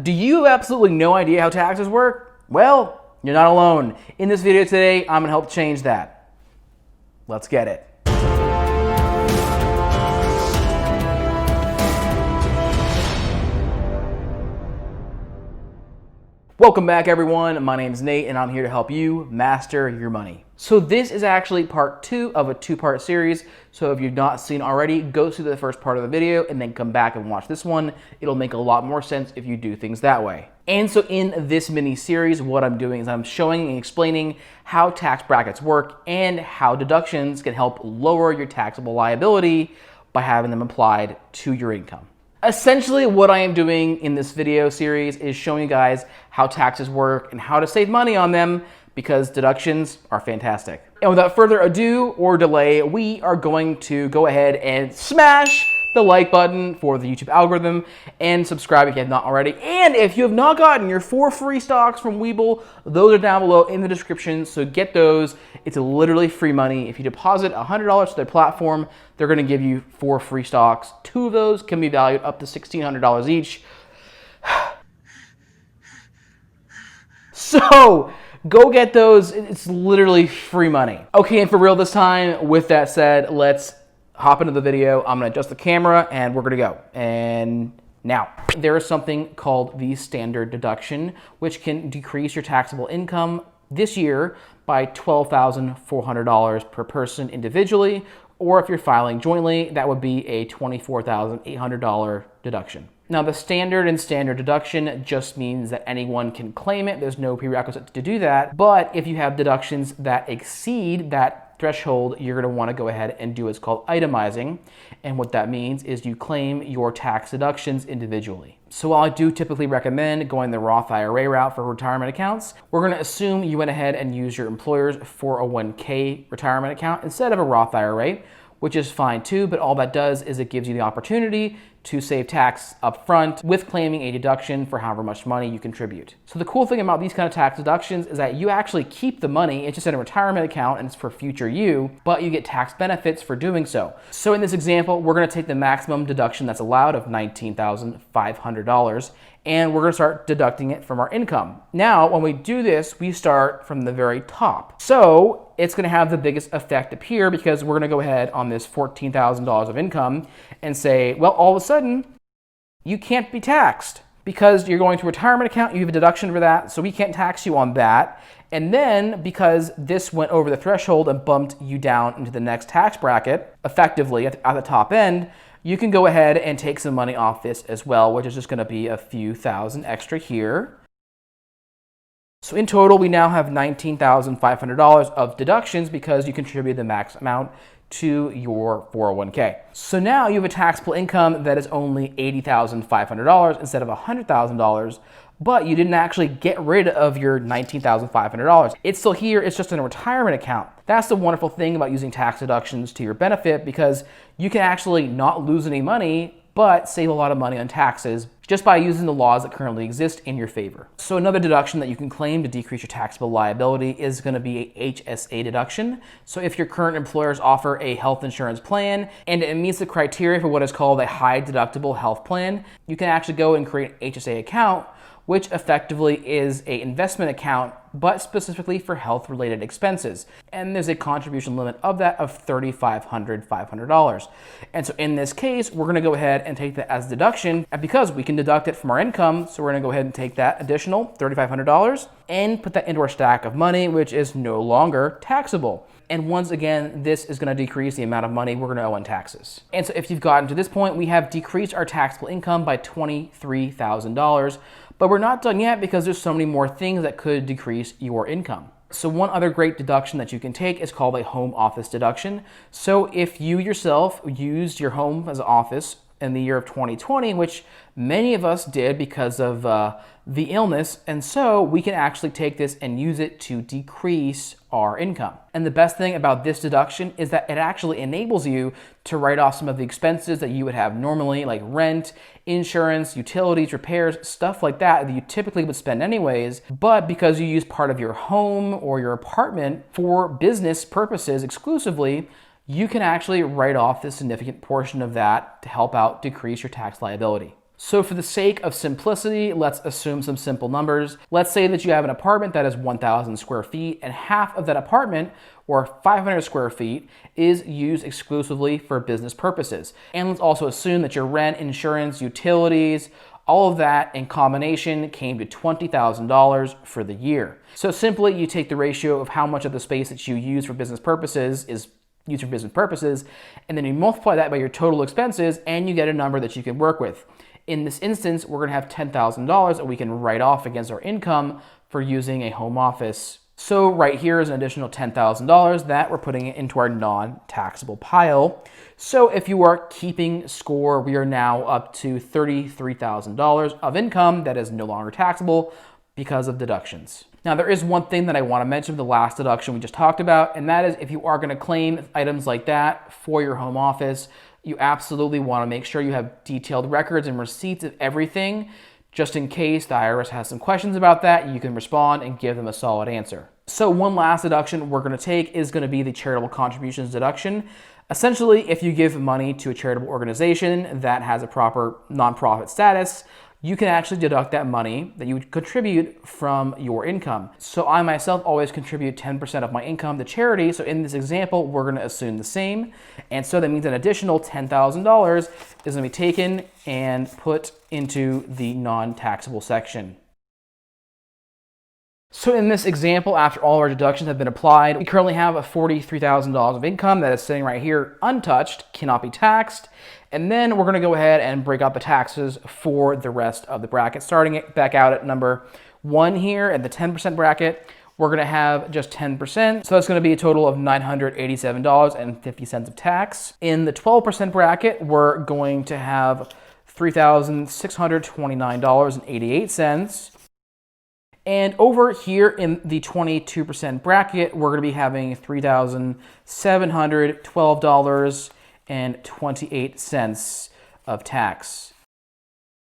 Do you have absolutely no idea how taxes work? Well, you're not alone. In this video today, I'm gonna help change that. Let's get it. Welcome back, everyone. My name is Nate and I'm here to help you master your money. So this is actually part 2 of a 2-part series. So if you've not seen already, go through the first part of the video and then come back and watch this one. It'll make a lot more sense if you do things that way. And so in this mini series, what I'm doing is I'm showing and explaining how tax brackets work and how deductions can help lower your taxable liability by having them applied to your income. Essentially, what I am doing in this video series is showing you guys how taxes work and how to save money on them, because deductions are fantastic. And without further ado or delay, we are going to go ahead and smash the like button for the YouTube algorithm and subscribe if you have not already. And if you have not gotten your 4 free stocks from Webull, those are down below in the description, so get those. It's literally free money. If you deposit $100 to their platform, they're gonna give you 4 free stocks. 2 of those can be valued up to $1,600 each. So go get those. It's literally free money. Okay, and for real this time, with that said, let's hop into the video. I'm gonna adjust the camera and we're gonna go. And now, there is something called the standard deduction, which can decrease your taxable income this year by $12,400 per person individually, or if you're filing jointly, that would be a $24,800 deduction. Now, the standard and standard deduction just means that anyone can claim it. There's no prerequisite to do that. But if you have deductions that exceed that threshold, you're going to want to go ahead and do what's called itemizing. And what that means is you claim your tax deductions individually. So while I do typically recommend going the Roth IRA route for retirement accounts, we're going to assume you went ahead and used your employer's 401k retirement account instead of a Roth IRA, which is fine too, but all that does is it gives you the opportunity to save tax up front with claiming a deduction for however much money you contribute. So the cool thing about these kind of tax deductions is that you actually keep the money. It's just in a retirement account and it's for future you, but you get tax benefits for doing so. So in this example, we're gonna take the maximum deduction that's allowed of $19,500, and we're gonna start deducting it from our income. Now, when we do this, we start from the very top. So it's gonna have the biggest effect up here because we're gonna go ahead on this $14,000 of income and say, well, all of a sudden, you can't be taxed because you're going to a retirement account, you have a deduction for that, so we can't tax you on that. And then because this went over the threshold and bumped you down into the next tax bracket, effectively at the top end, you can go ahead and take some money off this as well, which is just gonna be a few thousand extra here. So in total, we now have $19,500 of deductions because you contributed the max amount to your 401k. So now you have a taxable income that is only $80,500 instead of $100,000, but you didn't actually get rid of your $19,500. It's still here, it's just in a retirement account. That's the wonderful thing about using tax deductions to your benefit, because you can actually not lose any money, but save a lot of money on taxes just by using the laws that currently exist in your favor. So another deduction that you can claim to decrease your taxable liability is going to be a HSA deduction. So if your current employers offer a health insurance plan and it meets the criteria for what is called a high deductible health plan, you can actually go and create an HSA account, which effectively is an investment account, but specifically for health-related expenses. And there's a contribution limit of that of $3,500. And so in this case, we're gonna go ahead and take that as a deduction, and because we can deduct it from our income, so we're gonna go ahead and take that additional $3,500 and put that into our stack of money, which is no longer taxable. And once again, this is gonna decrease the amount of money we're gonna owe on taxes. And so if you've gotten to this point, we have decreased our taxable income by $23,000, but we're not done yet because there's so many more things that could decrease your income. So one other great deduction that you can take is called a home office deduction. So if you yourself used your home as an office in the year of 2020, which many of us did because of the illness, and so we can actually take this and use it to decrease our income. And the best thing about this deduction is that it actually enables you to write off some of the expenses that you would have normally, like rent, insurance, utilities, repairs, stuff like that you typically would spend anyways, but because you use part of your home or your apartment for business purposes exclusively, you can actually write off the significant portion of that to help out decrease your tax liability. So for the sake of simplicity, let's assume some simple numbers. Let's say that you have an apartment that is 1,000 square feet and half of that apartment, or 500 square feet, is used exclusively for business purposes. And let's also assume that your rent, insurance, utilities, all of that in combination came to $20,000 for the year. So simply you take the ratio of how much of the space that you use for business purposes is used for business purposes, and then you multiply that by your total expenses and you get a number that you can work with. In this instance, we're gonna have $10,000 that we can write off against our income for using a home office. So right here is an additional $10,000 that we're putting into our non-taxable pile. So if you are keeping score, we are now up to $33,000 of income that is no longer taxable because of deductions. Now there is one thing that I want to mention, the last deduction we just talked about, and that is if you are going to claim items like that for your home office, you absolutely want to make sure you have detailed records and receipts of everything. Just in case the IRS has some questions about that, you can respond and give them a solid answer. So one last deduction we're going to take is going to be the charitable contributions deduction. Essentially, if you give money to a charitable organization that has a proper nonprofit status, you can actually deduct that money that you would contribute from your income. So I myself always contribute 10% of my income to charity. So in this example, we're going to assume the same. And so that means an additional $10,000 is going to be taken and put into the non-taxable section. So in this example, after all our deductions have been applied, we currently have a $43,000 of income that is sitting right here untouched, cannot be taxed. And then we're gonna go ahead and break out the taxes for the rest of the bracket. Starting it back out at number 1 here at the 10% bracket, we're gonna have just 10%. So that's gonna be a total of $987.50 of tax. In the 12% bracket, we're going to have $3,629.88. And over here in the 22% bracket, we're going to be having $3,712.28 of tax.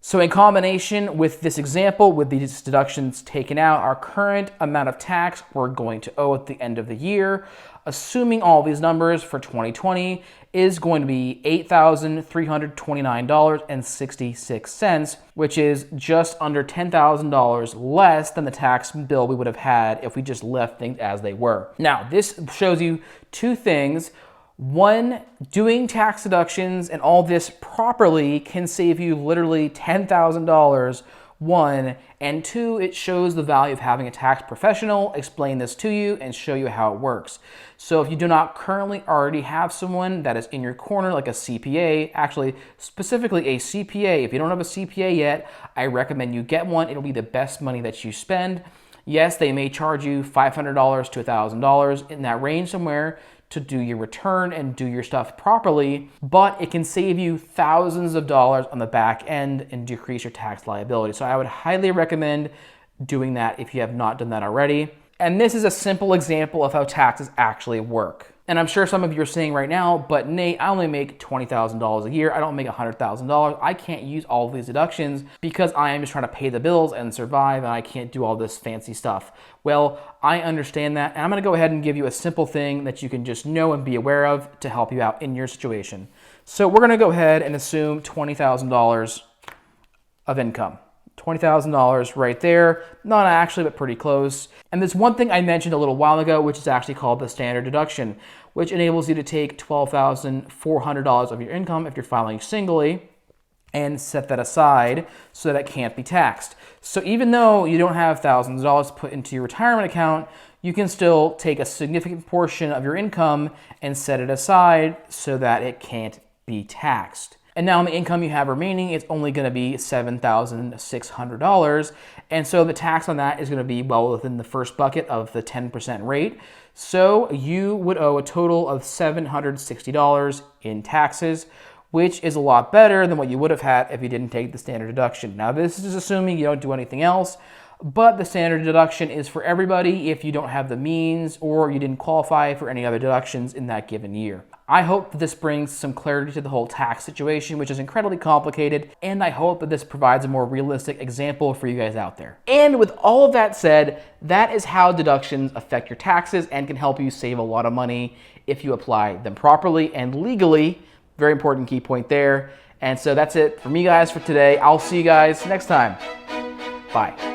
So in combination with this example, with these deductions taken out, our current amount of tax we're going to owe at the end of the year, assuming all these numbers for 2020, is going to be $8,329.66, which is just under $10,000 less than the tax bill we would have had if we just left things as they were. Now, this shows you two things. One, doing tax deductions and all this properly can save you literally $10,000. One, and two, it shows the value of having a tax professional explain this to you and show you how it works. So if you do not currently already have someone that is in your corner, like a CPA, actually specifically a CPA, if you don't have a CPA yet, I recommend you get one. It'll be the best money that you spend. Yes, they may charge you $500 to $1,000 in that range somewhere to do your return and do your stuff properly, but it can save you thousands of dollars on the back end and decrease your tax liability. So I would highly recommend doing that if you have not done that already. And this is a simple example of how taxes actually work. And I'm sure some of you are saying right now, but Nate, I only make $20,000 a year. I don't make $100,000. I can't use all of these deductions because I am just trying to pay the bills and survive, and I can't do all this fancy stuff. Well, I understand that, and I'm gonna go ahead and give you a simple thing that you can just know and be aware of to help you out in your situation. So we're gonna go ahead and assume $20,000 of income. $20,000 right there, not actually, but pretty close. And there's one thing I mentioned a little while ago, which is actually called the standard deduction, which enables you to take $12,400 of your income if you're filing singly and set that aside so that it can't be taxed. So even though you don't have thousands of dollars put into your retirement account, you can still take a significant portion of your income and set it aside so that it can't be taxed. And now the income you have remaining is only going to be $7,600. And so the tax on that is going to be well within the first bucket of the 10% rate. So you would owe a total of $760 in taxes, which is a lot better than what you would have had if you didn't take the standard deduction. Now this is assuming you don't do anything else, but the standard deduction is for everybody if you don't have the means or you didn't qualify for any other deductions in that given year. I hope that this brings some clarity to the whole tax situation, which is incredibly complicated, and I hope that this provides a more realistic example for you guys out there. And with all of that said, that is how deductions affect your taxes and can help you save a lot of money if you apply them properly and legally. Very important key point there. And so that's it for me, guys, for today. I'll see you guys next time. Bye.